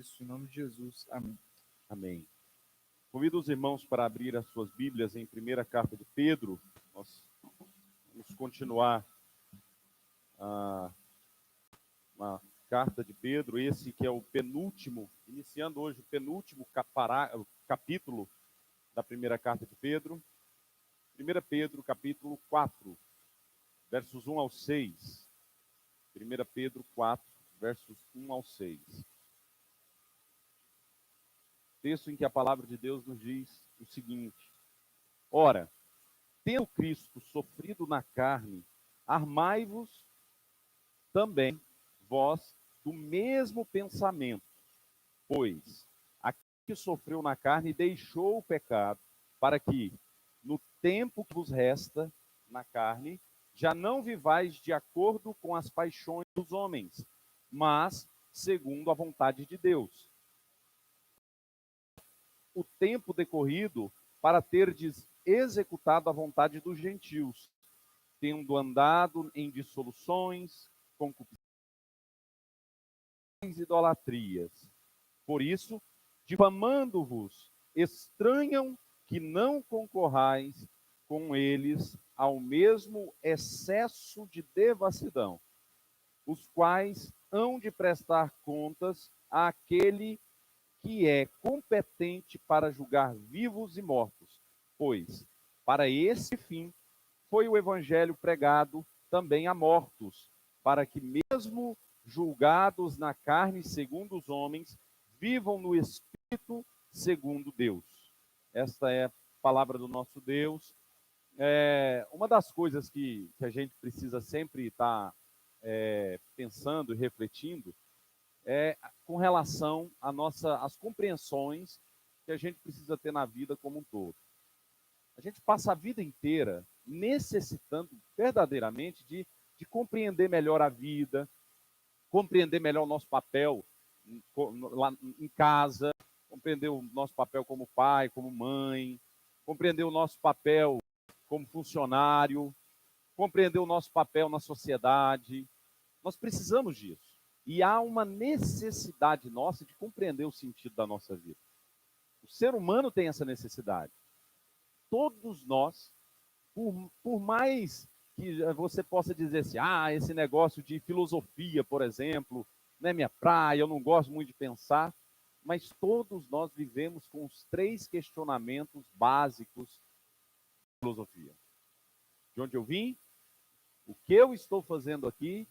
Isso, em nome de Jesus. Amém. Amém. Convido os irmãos para abrir as suas Bíblias em primeira carta de Pedro. Nós vamos continuar a carta de Pedro, esse que é o penúltimo, iniciando hoje o penúltimo capítulo da primeira carta de Pedro. 1 Pedro, capítulo 4, versos 1 ao 6. 1 Pedro 4, versos 1 ao 6. Texto em que a palavra de Deus nos diz o seguinte: Ora, tendo Cristo sofrido na carne, armai-vos também vós do mesmo pensamento, pois aquele que sofreu na carne deixou o pecado, para que, no tempo que vos resta na carne, já não vivais de acordo com as paixões dos homens, mas segundo a vontade de Deus. O tempo decorrido para terdes executado a vontade dos gentios, tendo andado em dissoluções, concupiscências e idolatrias. Por isso, difamando-vos, estranham que não concorrais com eles ao mesmo excesso de devassidão, os quais hão de prestar contas àquele que é competente para julgar vivos e mortos, pois, para esse fim, foi o evangelho pregado também a mortos, para que mesmo julgados na carne segundo os homens, vivam no Espírito segundo Deus. Esta é a palavra do nosso Deus. Uma das coisas que a gente precisa sempre estar pensando e refletindo com relação às compreensões que a gente precisa ter na vida como um todo. A gente passa a vida inteira necessitando verdadeiramente de compreender melhor a vida, compreender melhor o nosso papel lá em casa, compreender o nosso papel como pai, como mãe, compreender o nosso papel como funcionário, compreender o nosso papel na sociedade. Nós precisamos disso. E há uma necessidade nossa de compreender o sentido da nossa vida. O ser humano tem essa necessidade. Todos nós, por mais que você possa dizer assim, esse negócio de filosofia, por exemplo, não é minha praia, eu não gosto muito de pensar, mas todos nós vivemos com os 3 questionamentos básicos da filosofia. De onde eu vim, o que eu estou fazendo aqui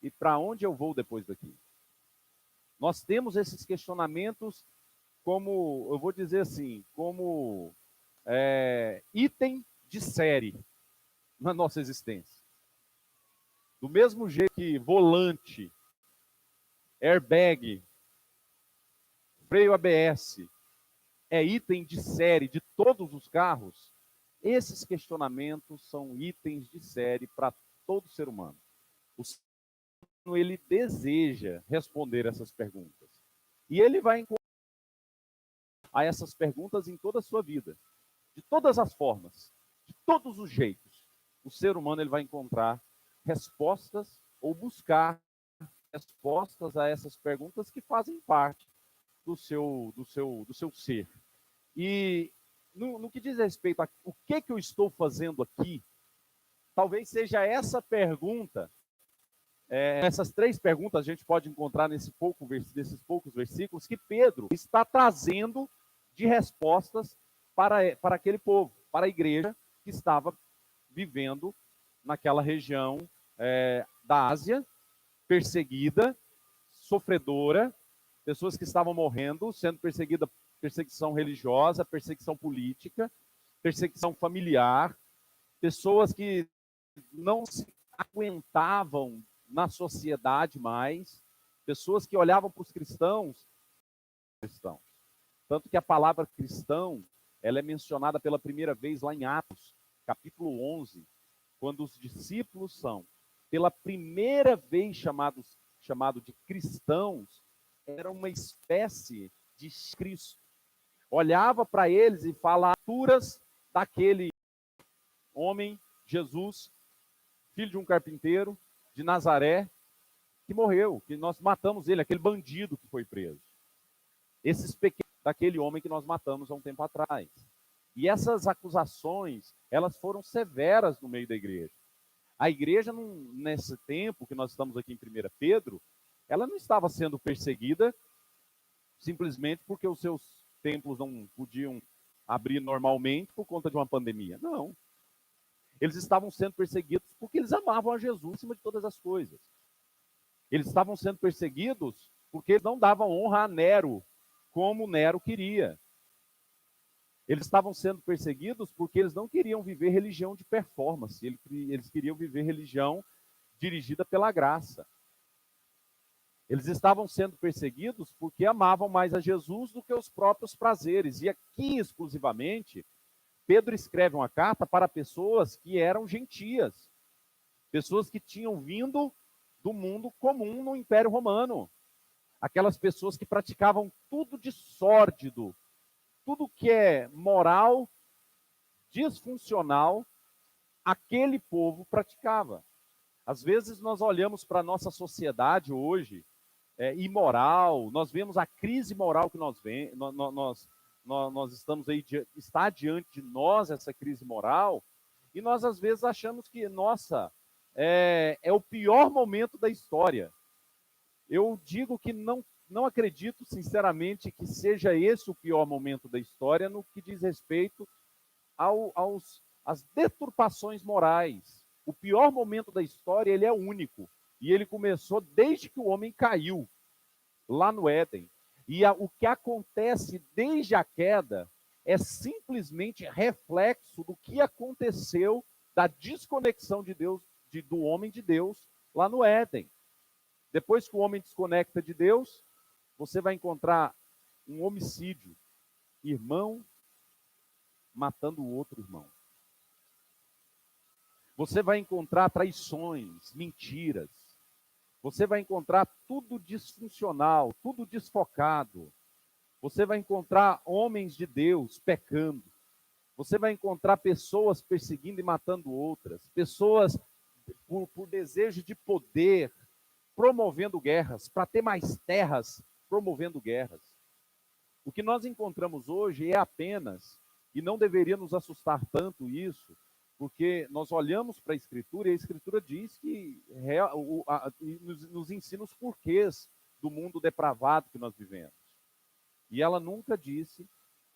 e para onde eu vou depois daqui. Nós temos esses questionamentos como, eu vou dizer assim, como item de série na nossa existência. Do mesmo jeito que volante, airbag, freio ABS é item de série de todos os carros, esses questionamentos são itens de série para todo ser humano. O ser humano, ele deseja responder essas perguntas. E ele vai encontrar a essas perguntas em toda a sua vida. De todas as formas, de todos os jeitos. O ser humano ele vai encontrar respostas ou buscar respostas a essas perguntas que fazem parte do seu ser. E no que diz respeito a o que eu estou fazendo aqui, talvez seja essa pergunta, essas 3 perguntas a gente pode encontrar nesses poucos versículos que Pedro está trazendo de respostas para aquele povo, para a igreja que estava vivendo naquela região da Ásia, perseguida, sofredora, pessoas que estavam morrendo, sendo perseguidas, perseguição religiosa, perseguição política, perseguição familiar, pessoas que não se aguentavam na sociedade mais, pessoas que olhavam para os cristãos. Tanto que a palavra cristão, ela é mencionada pela primeira vez lá em Atos, capítulo 11, quando os discípulos são, pela primeira vez chamado de cristãos, era uma espécie de Cristo. Olhava para eles e falava alturas daquele homem, Jesus, filho de um carpinteiro, de Nazaré, que morreu, que nós matamos ele, aquele bandido que foi preso. esses pequenos daquele homem que nós matamos há um tempo atrás. E essas acusações, elas foram severas no meio da igreja. A igreja, nesse tempo que nós estamos aqui em 1 Pedro, ela não estava sendo perseguida simplesmente porque os seus templos não podiam abrir normalmente por conta de uma pandemia. Não. Eles estavam sendo perseguidos porque eles amavam a Jesus acima de todas as coisas. Eles estavam sendo perseguidos porque eles não davam honra a Nero, como Nero queria. Eles estavam sendo perseguidos porque eles não queriam viver religião de performance, eles queriam viver religião dirigida pela graça. Eles estavam sendo perseguidos porque amavam mais a Jesus do que os próprios prazeres. E aqui, exclusivamente, Pedro escreve uma carta para pessoas que eram gentias, pessoas que tinham vindo do mundo comum no Império Romano. Aquelas pessoas que praticavam tudo de sórdido, tudo que é moral, disfuncional, aquele povo praticava. Às vezes nós olhamos para a nossa sociedade hoje, imoral, nós vemos a crise moral que nós estamos aí, está diante de nós essa crise moral, e nós às vezes achamos que, nossa, é o pior momento da história. Eu digo que não acredito, sinceramente, que seja esse o pior momento da história no que diz respeito às deturpações morais. O pior momento da história, ele é único. E ele começou desde que o homem caiu, lá no Éden. E o que acontece desde a queda é simplesmente reflexo do que aconteceu da desconexão de Deus, do homem de Deus, lá no Éden. Depois que o homem desconecta de Deus, você vai encontrar um homicídio, irmão matando o outro irmão. Você vai encontrar traições, mentiras. Você vai encontrar tudo disfuncional, tudo desfocado. Você vai encontrar homens de Deus pecando. Você vai encontrar pessoas perseguindo e matando outras. Pessoas por desejo de poder, promovendo guerras, para ter mais terras, promovendo guerras. O que nós encontramos hoje é apenas, e não deveria nos assustar tanto isso, porque nós olhamos para a Escritura e a Escritura diz que nos ensina os porquês do mundo depravado que nós vivemos. E ela nunca disse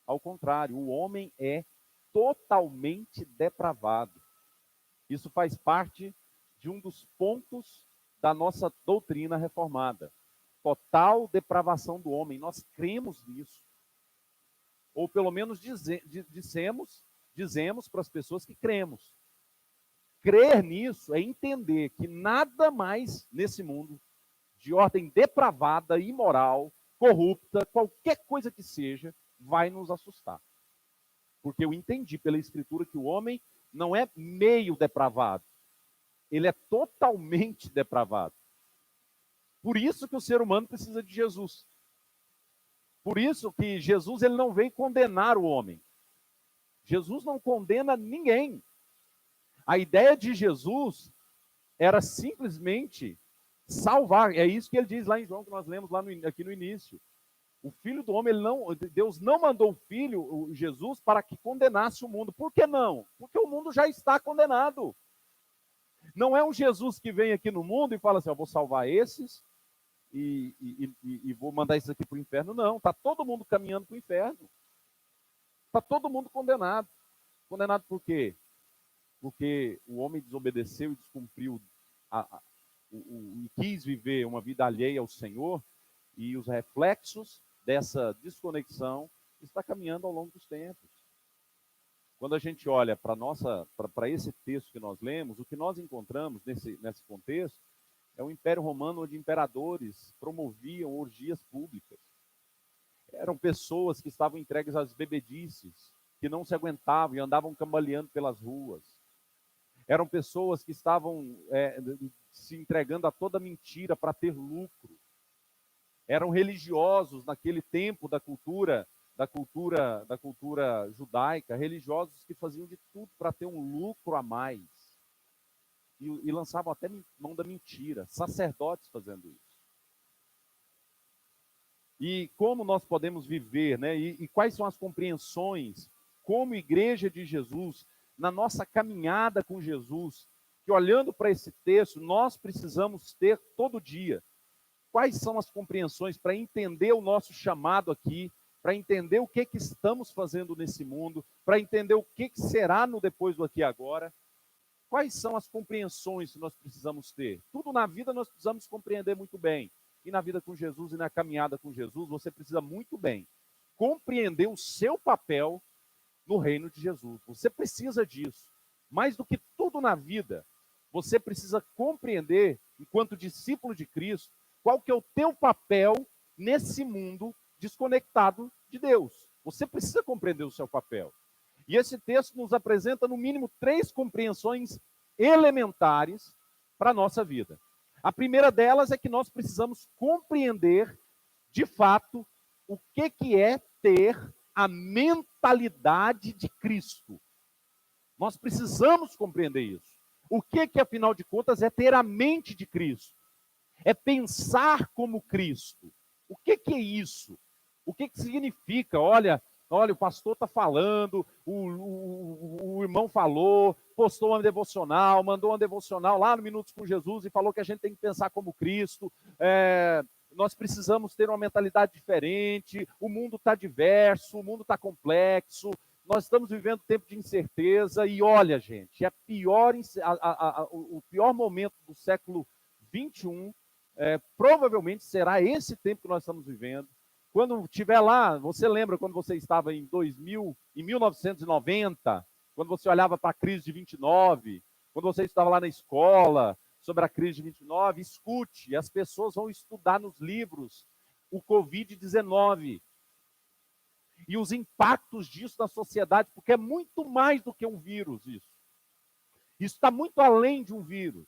ao contrário, o homem é totalmente depravado. Isso faz parte de um dos pontos da nossa doutrina reformada. Total depravação do homem. Nós cremos nisso. Ou pelo menos dizemos para as pessoas que cremos. Crer nisso é entender que nada mais nesse mundo de ordem depravada, imoral, corrupta, qualquer coisa que seja, vai nos assustar. Porque eu entendi pela Escritura que o homem não é meio depravado. Ele é totalmente depravado. Por isso que o ser humano precisa de Jesus. Por isso que Jesus ele não vem condenar o homem. Jesus não condena ninguém. A ideia de Jesus era simplesmente salvar. É isso que ele diz lá em João, que nós lemos aqui no início. O Filho do Homem, Deus não mandou o Filho, Jesus, para que condenasse o mundo. Por que não? Porque o mundo já está condenado. Não é um Jesus que vem aqui no mundo e fala assim, eu vou salvar esses e vou mandar esses aqui para o inferno. Não, está todo mundo caminhando para o inferno. Está todo mundo condenado. Condenado por quê? Porque o homem desobedeceu e descumpriu e quis viver uma vida alheia ao Senhor, e os reflexos dessa desconexão está caminhando ao longo dos tempos. Quando a gente olha para esse texto que nós lemos, o que nós encontramos nesse contexto é um Império Romano onde imperadores promoviam orgias públicas. Eram pessoas que estavam entregues às bebedices, que não se aguentavam e andavam cambaleando pelas ruas. Eram pessoas que estavam se entregando a toda mentira para ter lucro. Eram religiosos naquele tempo da cultura judaica, religiosos que faziam de tudo para ter um lucro a mais. E lançavam até mão da mentira, sacerdotes fazendo isso. e como nós podemos viver, né? E quais são as compreensões, como igreja de Jesus, na nossa caminhada com Jesus, que olhando para esse texto, nós precisamos ter todo dia. Quais são as compreensões para entender o nosso chamado aqui, para entender o que estamos fazendo nesse mundo, para entender o que será no depois do aqui e agora? Quais são as compreensões que nós precisamos ter? Tudo na vida nós precisamos compreender muito bem. E na vida com Jesus e na caminhada com Jesus, você precisa muito bem compreender o seu papel no reino de Jesus. Você precisa disso. Mais do que tudo na vida, você precisa compreender, enquanto discípulo de Cristo, qual que é o teu papel nesse mundo desconectado de Deus. Você precisa compreender o seu papel. E esse texto nos apresenta, no mínimo, 3 compreensões elementares para a nossa vida. A primeira delas é que nós precisamos compreender, de fato, o que é ter a mentalidade de Cristo. Nós precisamos compreender isso. O que, afinal de contas, é ter a mente de Cristo? É pensar como Cristo. O que é isso? O que significa? Olha, o pastor está falando, o irmão falou, postou uma devocional, mandou uma devocional lá no Minutos com Jesus e falou que a gente tem que pensar como Cristo, nós precisamos ter uma mentalidade diferente, o mundo está diverso, o mundo está complexo, nós estamos vivendo tempo de incerteza e olha, gente, o pior momento do século XXI provavelmente será esse tempo que nós estamos vivendo. Quando estiver lá, você lembra quando você estava em 1990, quando você olhava para a crise de 29, quando você estava lá na escola, sobre a crise de 29, escute, as pessoas vão estudar nos livros o Covid-19 e os impactos disso na sociedade, porque é muito mais do que um vírus isso. Isso está muito além de um vírus.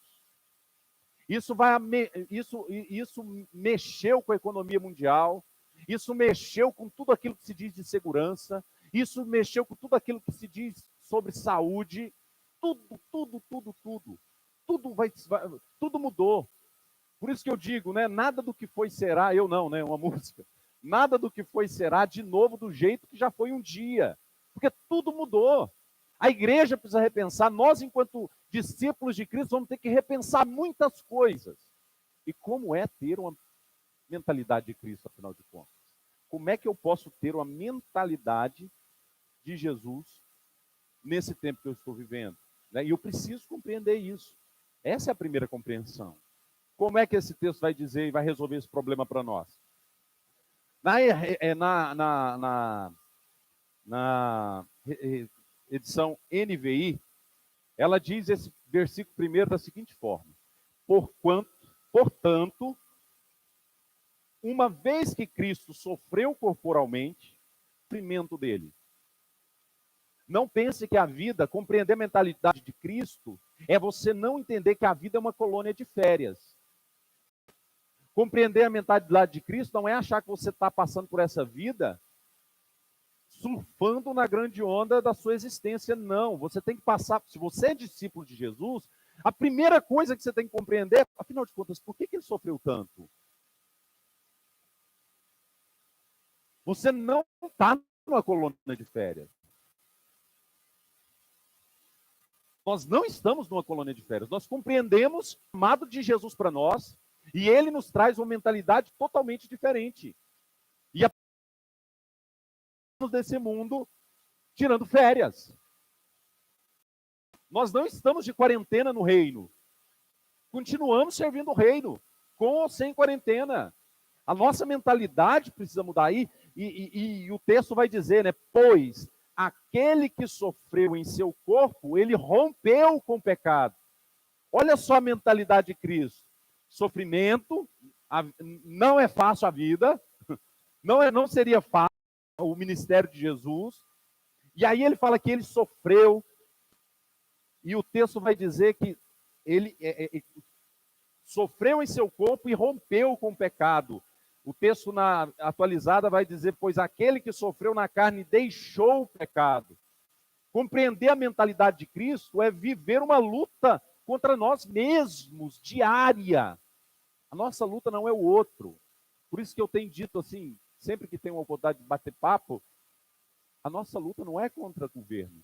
Isso mexeu com a economia mundial, isso mexeu com tudo aquilo que se diz de segurança, isso mexeu com tudo aquilo que se diz sobre saúde, tudo mudou. Por isso que eu digo, né, nada do que foi será, eu não, né, uma música, nada do que foi será de novo do jeito que já foi um dia, porque tudo mudou. A igreja precisa repensar, nós enquanto discípulos de Cristo vamos ter que repensar muitas coisas. E como é ter uma mentalidade de Cristo, afinal de contas? Como é que eu posso ter uma mentalidade de Jesus nesse tempo que eu estou vivendo? E eu preciso compreender isso. Essa é a primeira compreensão. Como é que esse texto vai dizer e vai resolver esse problema para nós? Na edição NVI, ela diz esse versículo primeiro da seguinte forma: portanto, uma vez que Cristo sofreu corporalmente, o sofrimento dele. Não pense que a vida, compreender a mentalidade de Cristo, é você não entender que a vida é uma colônia de férias. Compreender a mentalidade de Cristo não é achar que você está passando por essa vida surfando na grande onda da sua existência, não. Você tem que passar, se você é discípulo de Jesus, a primeira coisa que você tem que compreender, afinal de contas, por que ele sofreu tanto? Você não está numa colônia de férias. Nós não estamos numa colônia de férias. Nós compreendemos o chamado de Jesus para nós e ele nos traz uma mentalidade totalmente diferente. E a desse mundo tirando férias. Nós não estamos de quarentena no reino. Continuamos servindo o reino, com ou sem quarentena. A nossa mentalidade precisa mudar aí, e o texto vai dizer, né? Pois aquele que sofreu em seu corpo, ele rompeu com o pecado. Olha só a mentalidade de Cristo. Sofrimento, não é fácil a vida, não seria fácil o ministério de Jesus. E aí ele fala que ele sofreu, e o texto vai dizer que ele sofreu em seu corpo e rompeu com o pecado. O texto na atualizada vai dizer, pois aquele que sofreu na carne deixou o pecado. Compreender a mentalidade de Cristo é viver uma luta contra nós mesmos, diária. A nossa luta não é o outro. Por isso que eu tenho dito assim, sempre que tenho uma oportunidade de bater papo, a nossa luta não é contra governo.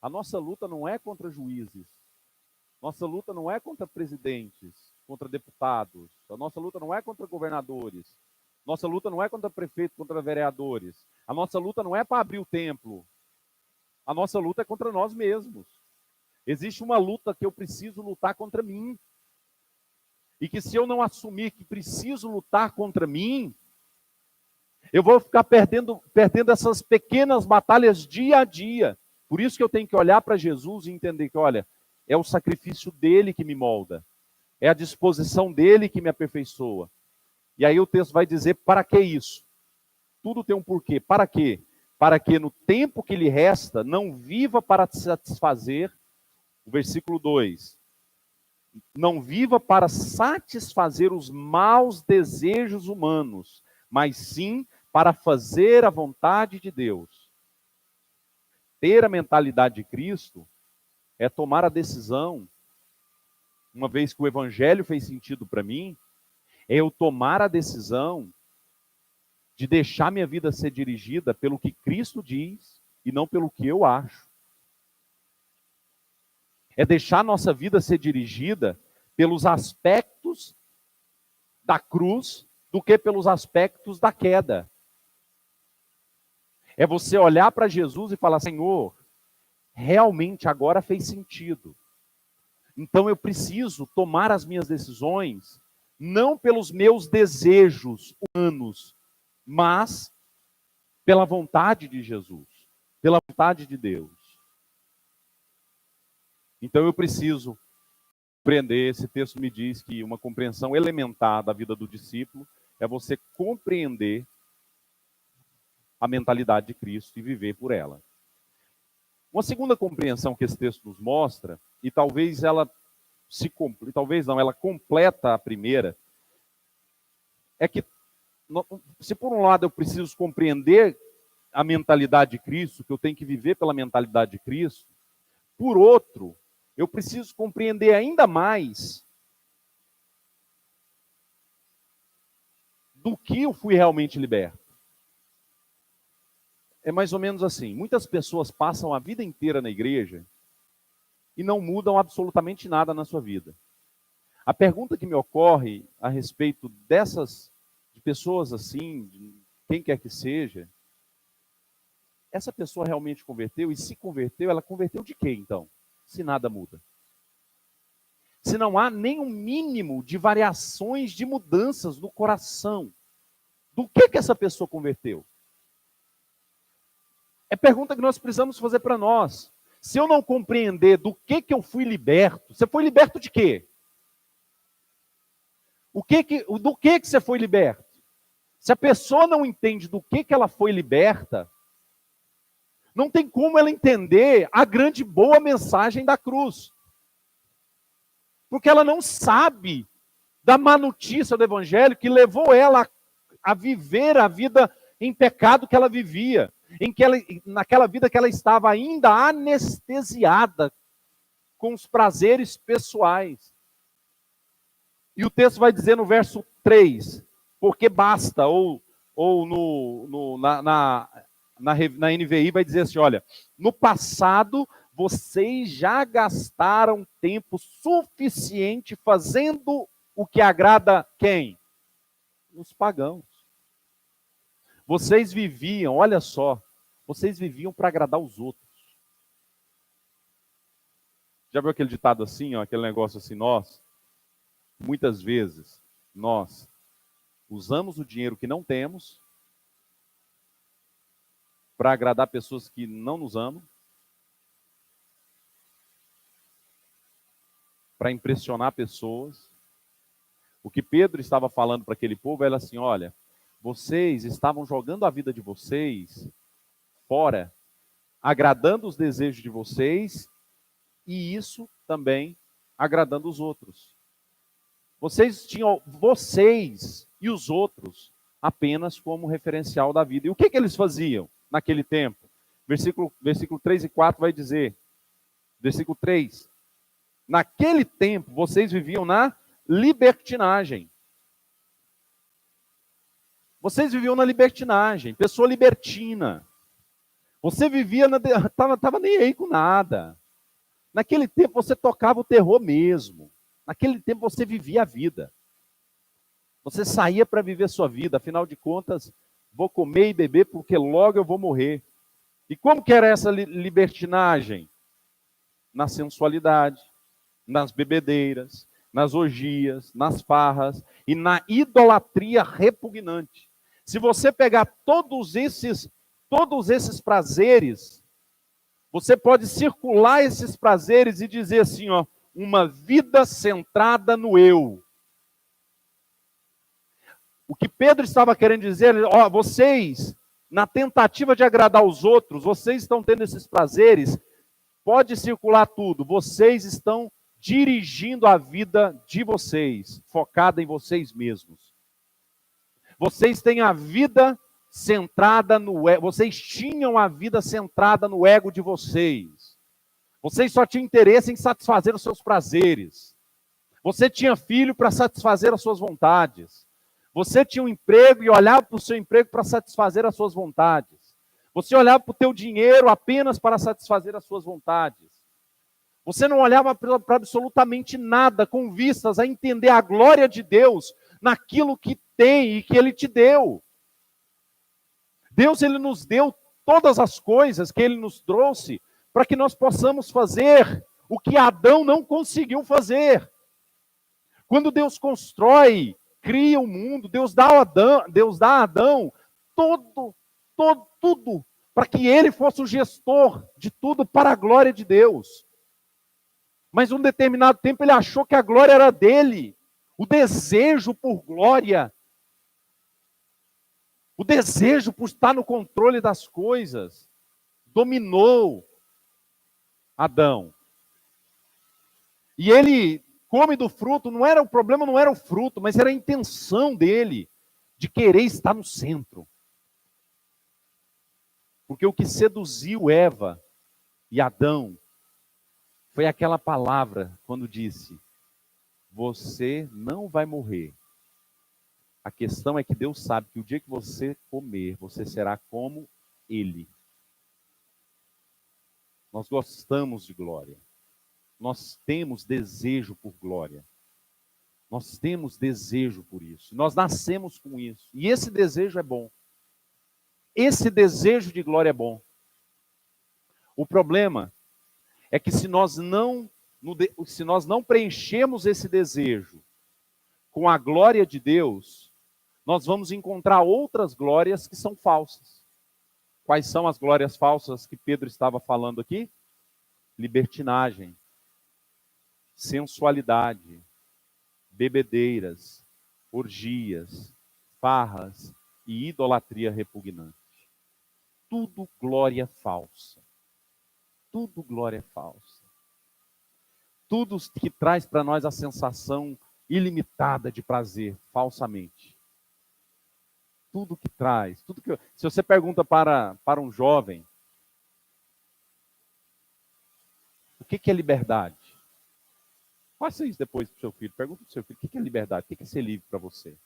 A nossa luta não é contra juízes. Nossa luta não é contra presidentes, contra deputados. A nossa luta não é contra governadores. Nossa luta não é contra prefeitos, contra vereadores. A nossa luta não é para abrir o templo. A nossa luta é contra nós mesmos. Existe uma luta que eu preciso lutar contra mim. E que se eu não assumir que preciso lutar contra mim, eu vou ficar perdendo essas pequenas batalhas dia a dia. Por isso que eu tenho que olhar para Jesus e entender que, olha, é o sacrifício dele que me molda. É a disposição dele que me aperfeiçoa. E aí o texto vai dizer, para que isso? Tudo tem um porquê. Para quê? Para que no tempo que lhe resta, não viva para satisfazer, o versículo 2, não viva para satisfazer os maus desejos humanos, mas sim para fazer a vontade de Deus. Ter a mentalidade de Cristo é tomar a decisão, uma vez que o evangelho fez sentido para mim, é eu tomar a decisão de deixar minha vida ser dirigida pelo que Cristo diz e não pelo que eu acho. É deixar nossa vida ser dirigida pelos aspectos da cruz do que pelos aspectos da queda. É você olhar para Jesus e falar, Senhor, realmente agora fez sentido. Então eu preciso tomar as minhas decisões não pelos meus desejos humanos, mas pela vontade de Jesus, pela vontade de Deus. Então eu preciso compreender, esse texto me diz que uma compreensão elementar da vida do discípulo é você compreender a mentalidade de Cristo e viver por ela. Uma segunda compreensão que esse texto nos mostra, e talvez ela ela completa a primeira, é que se por um lado eu preciso compreender a mentalidade de Cristo, que eu tenho que viver pela mentalidade de Cristo, por outro, eu preciso compreender ainda mais do que eu fui realmente liberto. É mais ou menos assim, muitas pessoas passam a vida inteira na igreja e não mudam absolutamente nada na sua vida. A pergunta que me ocorre a respeito de pessoas assim, de quem quer que seja, essa pessoa realmente converteu? E se converteu, ela converteu de quê então? Se nada muda. Se não há nem um mínimo de variações, de mudanças no coração, do que essa pessoa converteu? É pergunta que nós precisamos fazer para nós. Se eu não compreender do que eu fui liberto, você foi liberto de quê? Do que você foi liberto? Se a pessoa não entende do que ela foi liberta, não tem como ela entender a grande boa mensagem da cruz. Porque ela não sabe da má notícia do evangelho que levou ela a viver a vida em pecado que ela vivia. Naquela vida que ela estava ainda anestesiada com os prazeres pessoais. E o texto vai dizer no verso 3, porque basta, ou na NVI vai dizer assim, olha, no passado vocês já gastaram tempo suficiente fazendo o que agrada quem? Os pagãos. Vocês viviam, olha só, vocês viviam para agradar os outros. Já viu aquele ditado assim, ó, aquele negócio assim, muitas vezes, nós usamos o dinheiro que não temos para agradar pessoas que não nos amam, para impressionar pessoas. O que Pedro estava falando para aquele povo era assim, olha, vocês estavam jogando a vida de vocês fora, agradando os desejos de vocês, e isso também agradando os outros. Vocês tinham vocês e os outros apenas como referencial da vida. E o que eles faziam naquele tempo? Versículo 3 e 4 vai dizer, versículo 3, naquele tempo vocês viviam na libertinagem. Vocês viviam na libertinagem, pessoa libertina. Você vivia, tava nem aí com nada. Naquele tempo você tocava o terror mesmo. Naquele tempo você vivia a vida. Você saía para viver sua vida, afinal de contas, vou comer e beber porque logo eu vou morrer. E como que era essa libertinagem? Na sensualidade, nas bebedeiras, nas orgias, nas farras e na idolatria repugnante. Se você pegar todos esses prazeres, você pode circular esses prazeres e dizer assim, ó, uma vida centrada no eu. O que Pedro estava querendo dizer, ó, vocês, na tentativa de agradar os outros, vocês estão tendo esses prazeres, pode circular tudo, vocês estão dirigindo a vida de vocês, focada em vocês mesmos. Vocês têm a vida centrada no ego, vocês tinham a vida centrada no ego de vocês. Vocês só tinham interesse em satisfazer os seus prazeres. Você tinha filho para satisfazer as suas vontades. Você tinha um emprego e olhava para o seu emprego para satisfazer as suas vontades. Você olhava para o teu dinheiro apenas para satisfazer as suas vontades. Você não olhava para absolutamente nada com vistas a entender a glória de Deus naquilo que tem e que Ele te deu. Deus, Ele nos deu todas as coisas que Ele nos trouxe para que nós possamos fazer o que Adão não conseguiu fazer. Quando Deus constrói, cria o mundo, Deus dá a Adão tudo, para que ele fosse o gestor de tudo para a glória de Deus. Mas um determinado tempo ele achou que a glória era dele. O desejo por glória, o desejo por estar no controle das coisas, dominou Adão. E ele come do fruto, o problema não era o fruto, mas era a intenção dele de querer estar no centro. Porque o que seduziu Eva e Adão foi aquela palavra quando disse: você não vai morrer. A questão é que Deus sabe que o dia que você comer, você será como Ele. Nós gostamos de glória. Nós temos desejo por glória. Nós temos desejo por isso. Nós nascemos com isso. E esse desejo é bom. Esse desejo de glória é bom. O problema é que se nós não preenchemos esse desejo com a glória de Deus, nós vamos encontrar outras glórias que são falsas. Quais são as glórias falsas que Pedro estava falando aqui? Libertinagem, sensualidade, bebedeiras, orgias, farras e idolatria repugnante. Tudo glória falsa. Tudo glória falsa. Tudo que traz para nós a sensação ilimitada de prazer, falsamente. Tudo que traz. Se você pergunta para um jovem, o que é liberdade? Faça isso depois para o seu filho. Pergunta para o seu filho, o que é liberdade? O que é ser livre para você?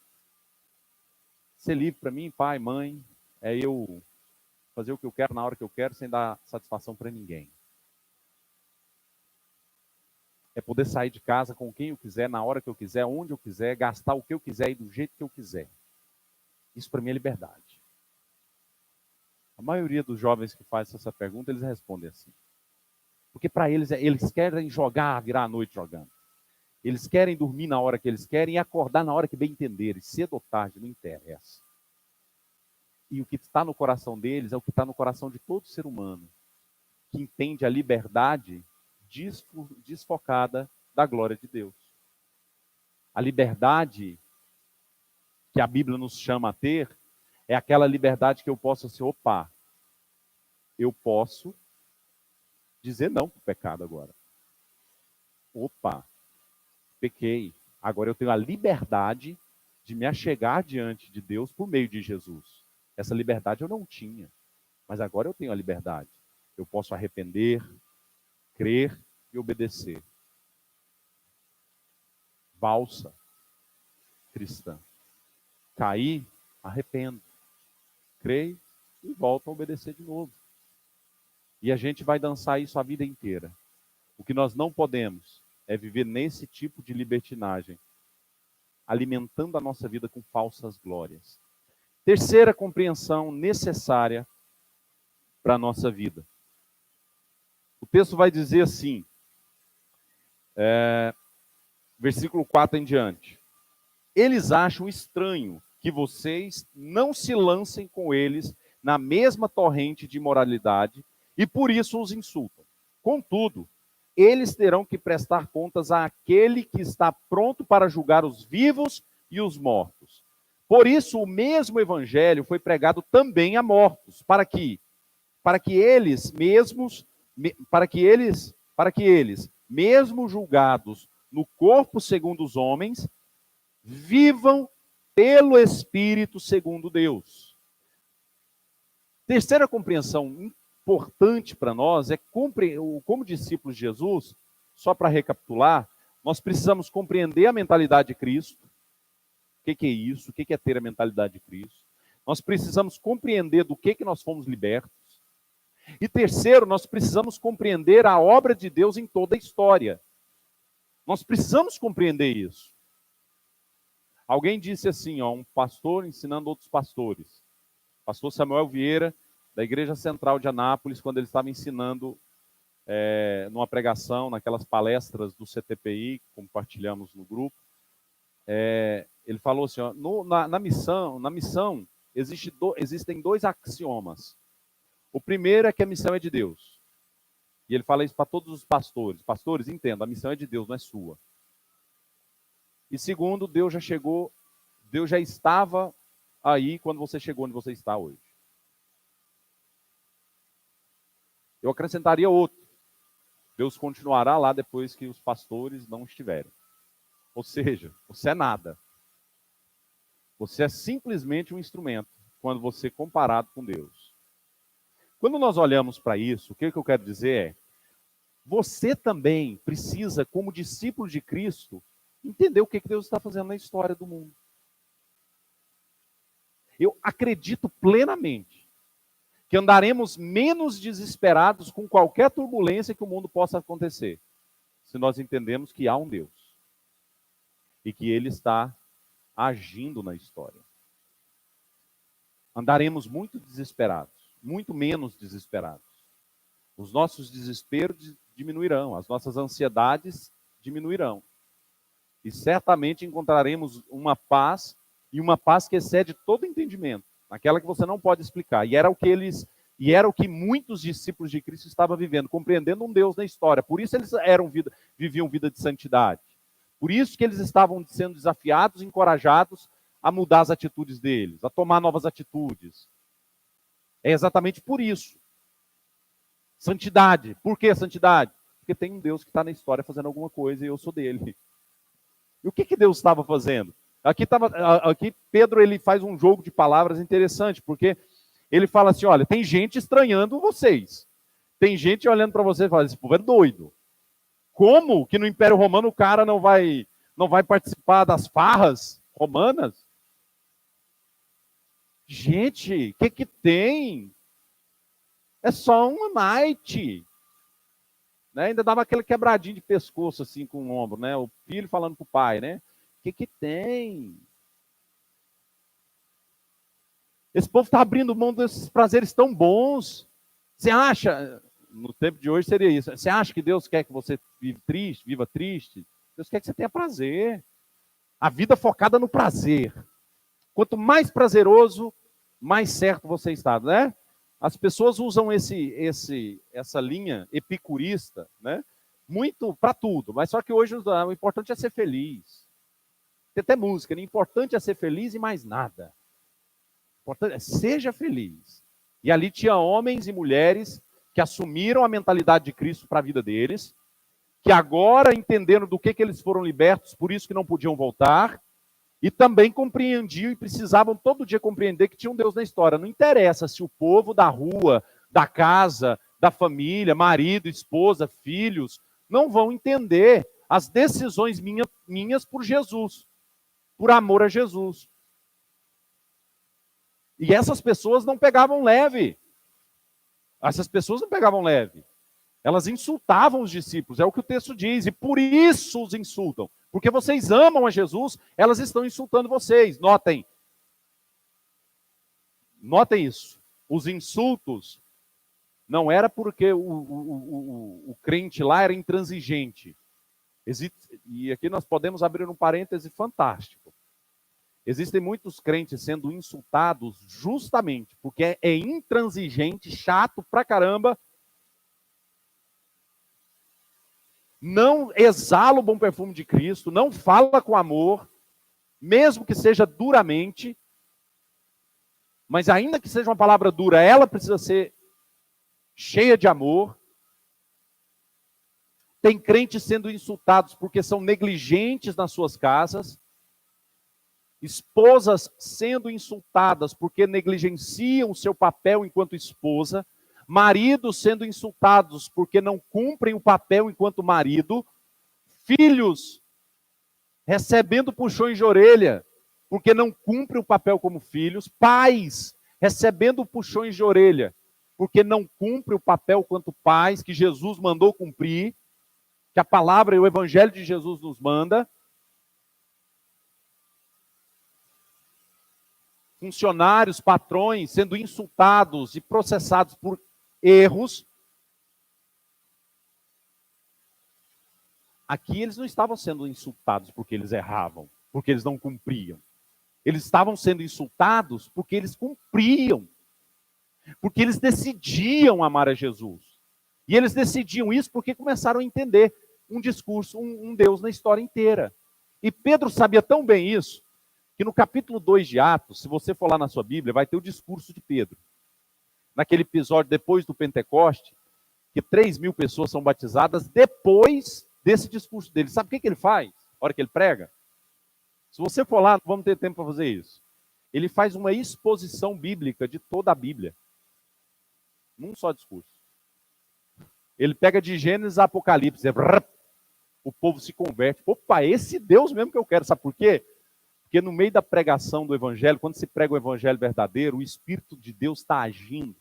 Ser livre para mim, pai, mãe, é eu fazer o que eu quero na hora que eu quero, sem dar satisfação para ninguém. É poder sair de casa com quem eu quiser, na hora que eu quiser, onde eu quiser, gastar o que eu quiser e do jeito que eu quiser. Isso para mim é liberdade. A maioria dos jovens que faz essa pergunta, eles respondem assim. Porque para eles, eles querem jogar, virar a noite jogando. Eles querem dormir na hora que eles querem e acordar na hora que bem entenderem. Cedo ou tarde, não interessa. E o que está no coração deles é o que está no coração de todo ser humano, que entende a liberdade desfocada da glória de Deus. A liberdade que a Bíblia nos chama a ter é aquela liberdade que eu posso assim, eu posso dizer não para o pecado agora. Pequei. Agora eu tenho a liberdade de me achegar diante de Deus por meio de Jesus. Essa liberdade eu não tinha, mas agora eu tenho a liberdade. Eu posso arrepender, crer e obedecer. Valsa cristã. Cair arrependo, creio e volto a obedecer de novo. E a gente vai dançar isso a vida inteira. O que nós não podemos é viver nesse tipo de libertinagem, alimentando a nossa vida com falsas glórias. Terceira compreensão necessária para a nossa vida. O texto vai dizer assim, versículo 4 em diante. Eles acham estranho que vocês não se lancem com eles na mesma torrente de imoralidade e por isso os insultam. Contudo, eles terão que prestar contas àquele que está pronto para julgar os vivos e os mortos. Por isso, o mesmo evangelho foi pregado também a mortos, para que eles, mesmo julgados no corpo segundo os homens, vivam pelo Espírito segundo Deus. Terceira compreensão importante para nós é, como discípulos de Jesus, só para recapitular, nós precisamos compreender a mentalidade de Cristo. O que é isso? O que é ter a mentalidade de Cristo? Nós precisamos compreender do que nós fomos libertos. E terceiro, nós precisamos compreender a obra de Deus em toda a história. Nós precisamos compreender isso. Alguém disse assim, um pastor ensinando outros pastores. Pastor Samuel Vieira, da Igreja Central de Anápolis, quando ele estava ensinando numa pregação, naquelas palestras do CTPI, que compartilhamos no grupo, ele falou assim, na missão existem dois axiomas. O primeiro é que a missão é de Deus. E ele fala isso para todos os pastores. Pastores, entendam, a missão é de Deus, não é sua. E segundo, Deus já estava aí quando você chegou onde você está hoje. Eu acrescentaria outro. Deus continuará lá depois que os pastores não estiverem. Ou seja, você é nada. Você é simplesmente um instrumento quando você é comparado com Deus. Quando nós olhamos para isso, o que eu quero dizer é, você também precisa, como discípulo de Cristo, entender o que Deus está fazendo na história do mundo. Eu acredito plenamente que andaremos menos desesperados com qualquer turbulência que o mundo possa acontecer, se nós entendemos que há um Deus e que Ele está agindo na história. Andaremos muito desesperados, muito menos desesperados. Os nossos desesperos diminuirão, as nossas ansiedades diminuirão. E certamente encontraremos uma paz, e uma paz que excede todo entendimento, aquela que você não pode explicar. E era o que muitos discípulos de Cristo estavam vivendo, compreendendo um Deus na história. Por isso eles viviam vida de santidade. Por isso que eles estavam sendo desafiados, encorajados a mudar as atitudes deles, a tomar novas atitudes. É exatamente por isso. Santidade. Por que santidade? Porque tem um Deus que está na história fazendo alguma coisa e eu sou dele. E o que Deus estava fazendo? Aqui Pedro ele faz um jogo de palavras interessante, porque ele fala assim, olha, tem gente estranhando vocês. Tem gente olhando para vocês e falando, esse povo é doido. Como que no Império Romano o cara não vai participar das farras romanas? Gente, o que tem? É só uma night. Né? Ainda dava aquele quebradinho de pescoço assim com o ombro, né? O filho falando com o pai, né? O que tem? Esse povo está abrindo mão desses prazeres tão bons. Você acha, no tempo de hoje seria isso, você acha que Deus quer que você viva triste? Deus quer que você tenha prazer. A vida focada no prazer. Quanto mais prazeroso, mais certo você está, né? As pessoas usam essa linha epicurista, né? Muito para tudo, mas só que hoje o importante é ser feliz. Tem até música, né? O importante é ser feliz e mais nada. O importante é seja feliz. E ali tinha homens e mulheres que assumiram a mentalidade de Cristo para a vida deles, que agora entenderam do que eles foram libertos, por isso que não podiam voltar, e também compreendiam e precisavam todo dia compreender que tinha um Deus na história. Não interessa se o povo da rua, da casa, da família, marido, esposa, filhos, não vão entender as decisões minhas por Jesus, por amor a Jesus. E essas pessoas não pegavam leve. Essas pessoas não pegavam leve. Elas insultavam os discípulos, é o que o texto diz, e por isso os insultam. Porque vocês amam a Jesus, elas estão insultando vocês. Notem. Notem isso. Os insultos não era porque o crente lá era intransigente. E aqui nós podemos abrir um parêntese fantástico. Existem muitos crentes sendo insultados justamente porque é intransigente, chato pra caramba, não exala o bom perfume de Cristo, não fala com amor, mesmo que seja duramente, mas ainda que seja uma palavra dura, ela precisa ser cheia de amor. Tem crentes sendo insultados porque são negligentes nas suas casas, esposas sendo insultadas porque negligenciam o seu papel enquanto esposa, maridos sendo insultados porque não cumprem o papel enquanto marido, filhos recebendo puxões de orelha porque não cumprem o papel como filhos, pais recebendo puxões de orelha porque não cumprem o papel quanto pais que Jesus mandou cumprir, que a palavra e o evangelho de Jesus nos manda. Funcionários, patrões sendo insultados e processados por erros. Aqui eles não estavam sendo insultados porque eles erravam, porque eles não cumpriam. Eles estavam sendo insultados porque eles cumpriam, porque eles decidiam amar a Jesus. E eles decidiam isso porque começaram a entender um discurso, um Deus na história inteira. E Pedro sabia tão bem isso, que no capítulo 2 de Atos, se você for lá na sua Bíblia, vai ter o discurso de Pedro. Naquele episódio depois do Pentecoste, que 3.000 pessoas são batizadas depois desse discurso dele. Sabe o que ele faz? Na hora que ele prega? Se você for lá, não vamos ter tempo para fazer isso. Ele faz uma exposição bíblica de toda a Bíblia. Num só discurso. Ele pega de Gênesis a Apocalipse. O povo se converte. Opa, esse Deus mesmo que eu quero. Sabe por quê? Porque no meio da pregação do Evangelho, quando se prega o Evangelho verdadeiro, o Espírito de Deus está agindo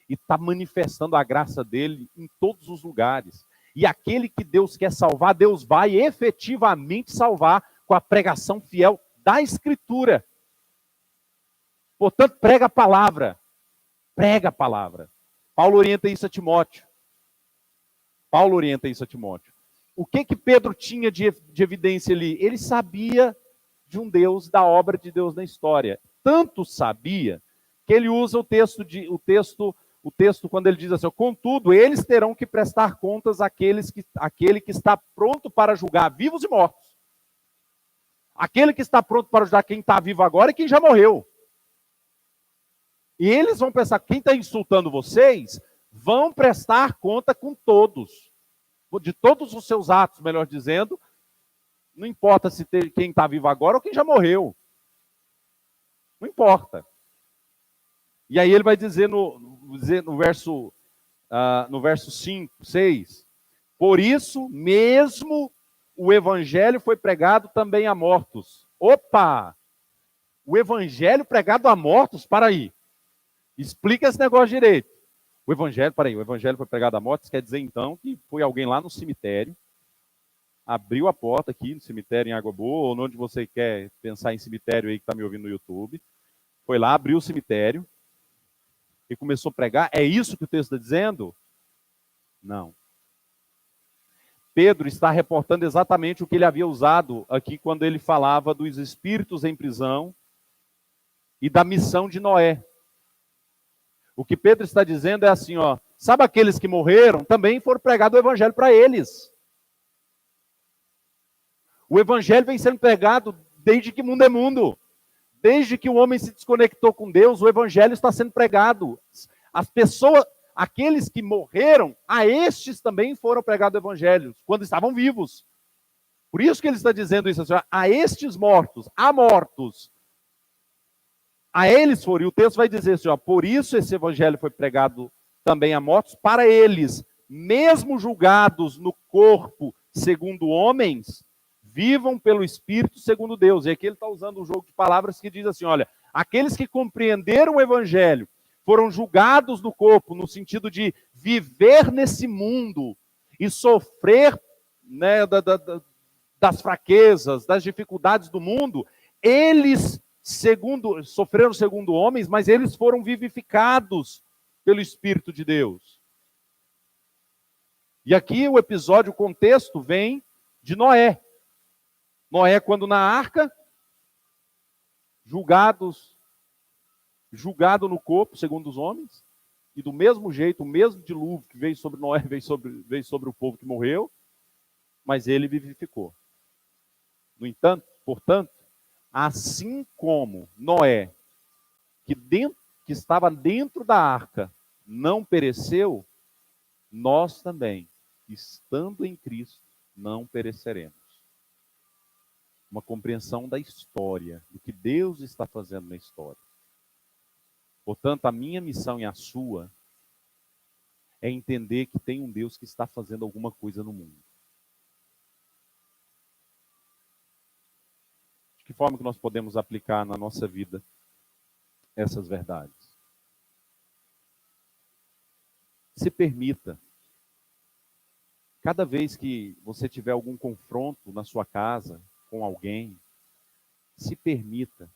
e está manifestando a graça dele em todos os lugares. E aquele que Deus quer salvar, Deus vai efetivamente salvar com a pregação fiel da Escritura. Portanto, prega a palavra. Prega a palavra. Paulo orienta isso a Timóteo. Paulo orienta isso a Timóteo. O que Pedro tinha de evidência ali? Ele sabia de um Deus, da obra de Deus na história. Tanto sabia que ele usa o texto quando ele diz assim: contudo, eles terão que prestar contas àquele que está pronto para julgar vivos e mortos. Aquele que está pronto para julgar quem está vivo agora e quem já morreu. E eles vão pensar, quem está insultando vocês, vão prestar conta com todos. De todos os seus atos, melhor dizendo. Não importa se tem quem está vivo agora ou quem já morreu. Não importa. E aí ele vai dizer no verso 5, 6. Por isso mesmo o evangelho foi pregado também a mortos. Opa! O evangelho pregado a mortos? Para aí. Explica esse negócio direito. O evangelho foi pregado a mortos, quer dizer então que foi alguém lá no cemitério, abriu a porta aqui no cemitério em Água Boa, ou onde você quer pensar em cemitério aí que está me ouvindo no YouTube. Foi lá, abriu o cemitério e começou a pregar. É isso que o texto está dizendo? Não. Pedro está reportando exatamente o que ele havia usado aqui quando ele falava dos espíritos em prisão e da missão de Noé. O que Pedro está dizendo é assim, ó, sabe aqueles que morreram? Também foram pregado o evangelho para eles. O evangelho vem sendo pregado desde que mundo é mundo. Desde que o homem se desconectou com Deus, o evangelho está sendo pregado. As pessoas, aqueles que morreram, a estes também foram pregados o evangelho, quando estavam vivos. Por isso que ele está dizendo isso, assim, a estes mortos, a mortos, a eles foram. E o texto vai dizer assim, ó, por isso esse evangelho foi pregado também a mortos, para eles, mesmo julgados no corpo segundo homens, vivam pelo Espírito segundo Deus. E aqui ele está usando um jogo de palavras que diz assim, olha, Aqueles que compreenderam o evangelho foram julgados no corpo, no sentido de viver nesse mundo e sofrer, né, das fraquezas, das dificuldades do mundo. Eles sofreram segundo homens, mas eles foram vivificados pelo Espírito de Deus. E aqui o episódio, o contexto vem de Noé. Noé, quando na arca, julgado no corpo, segundo os homens, e do mesmo jeito, o mesmo dilúvio que veio sobre Noé, veio sobre o povo que morreu, mas ele vivificou. No entanto, portanto, assim como Noé, que estava dentro da arca, não pereceu, nós também, estando em Cristo, não pereceremos. Uma compreensão da história, do que Deus está fazendo na história. Portanto, a minha missão e a sua é entender que tem um Deus que está fazendo alguma coisa no mundo. De que forma que nós podemos aplicar na nossa vida essas verdades? Se permita, cada vez que você tiver algum confronto na sua casa com alguém, se permita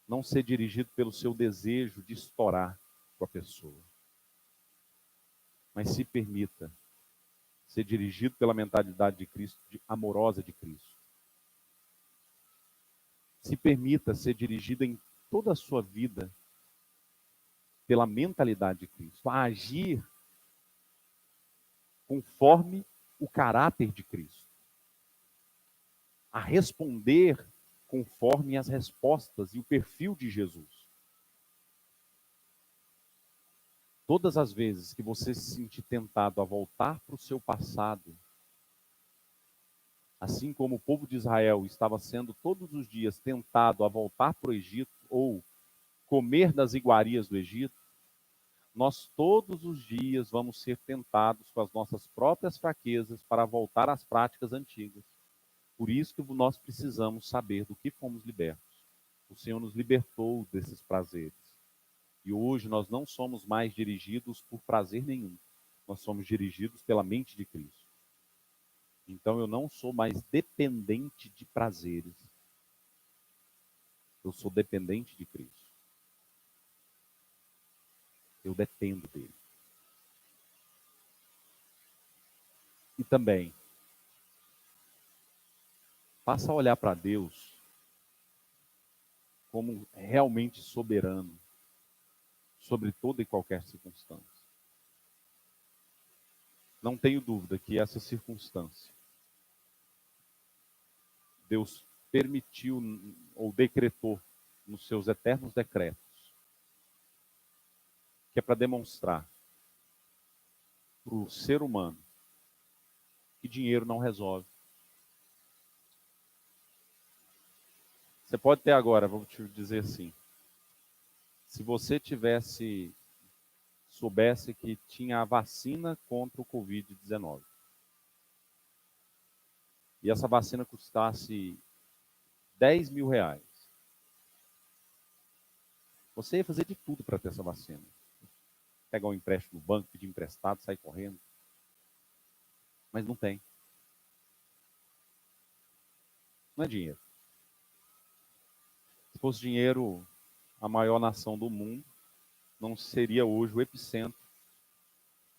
não ser dirigido pelo seu desejo de estourar com a pessoa. Mas se permita ser dirigido pela mentalidade de Cristo, amorosa de Cristo. Se permita ser dirigido em toda a sua vida pela mentalidade de Cristo, a agir conforme o caráter de Cristo, a responder conforme as respostas e o perfil de Jesus. Todas as vezes que você se sentir tentado a voltar para o seu passado, assim como o povo de Israel estava sendo todos os dias tentado a voltar para o Egito ou comer das iguarias do Egito, nós todos os dias vamos ser tentados com as nossas próprias fraquezas para voltar às práticas antigas. Por isso que nós precisamos saber do que fomos libertos. O Senhor nos libertou desses prazeres. E hoje nós não somos mais dirigidos por prazer nenhum. Nós somos dirigidos pela mente de Cristo. Então eu não sou mais dependente de prazeres. Eu sou dependente de Cristo. Eu dependo dele. E também, passa a olhar para Deus como realmente soberano sobre toda e qualquer circunstância. Não tenho dúvida que essa circunstância Deus permitiu ou decretou nos seus eternos decretos, que é para demonstrar para o ser humano que dinheiro não resolve. Você pode ter agora, vamos te dizer assim, se você soubesse que tinha a vacina contra o Covid-19, e essa vacina custasse R$ 10.000, você ia fazer de tudo para ter essa vacina. Pegar um empréstimo no banco, pedir emprestado, sair correndo. Mas não tem. Não é dinheiro. Se fosse dinheiro, a maior nação do mundo não seria hoje o epicentro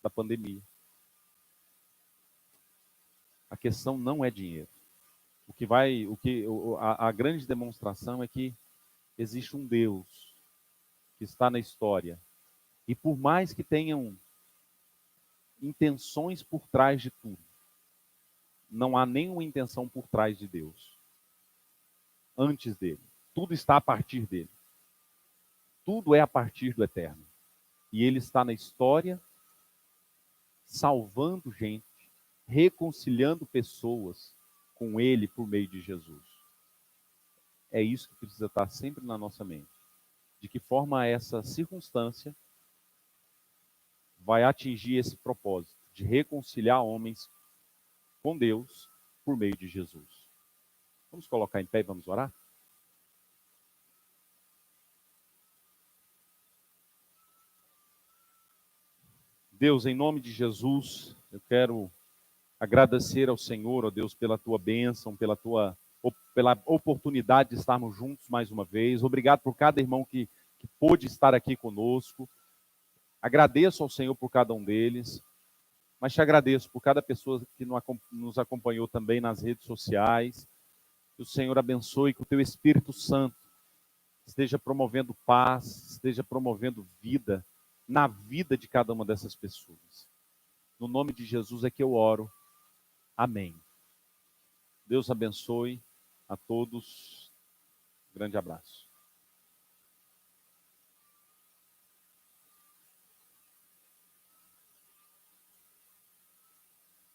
da pandemia. A questão não é dinheiro. A grande demonstração é que existe um Deus que está na história. E por mais que tenham intenções por trás de tudo, não há nenhuma intenção por trás de Deus. Antes dele. Tudo está a partir dele. Tudo é a partir do eterno. E ele está na história, salvando gente, reconciliando pessoas com ele por meio de Jesus. É isso que precisa estar sempre na nossa mente. De que forma essa circunstância vai atingir esse propósito de reconciliar homens com Deus por meio de Jesus. Vamos colocar em pé e vamos orar? Deus, em nome de Jesus, eu quero agradecer ao Senhor, ó Deus, pela tua bênção, pela oportunidade de estarmos juntos mais uma vez. Obrigado por cada irmão que pôde estar aqui conosco. Agradeço ao Senhor por cada um deles, mas te agradeço por cada pessoa que nos acompanhou também nas redes sociais. Que o Senhor abençoe, que o teu Espírito Santo esteja promovendo paz, esteja promovendo vida na vida de cada uma dessas pessoas. No nome de Jesus é que eu oro. Amém. Deus abençoe a todos. Grande abraço.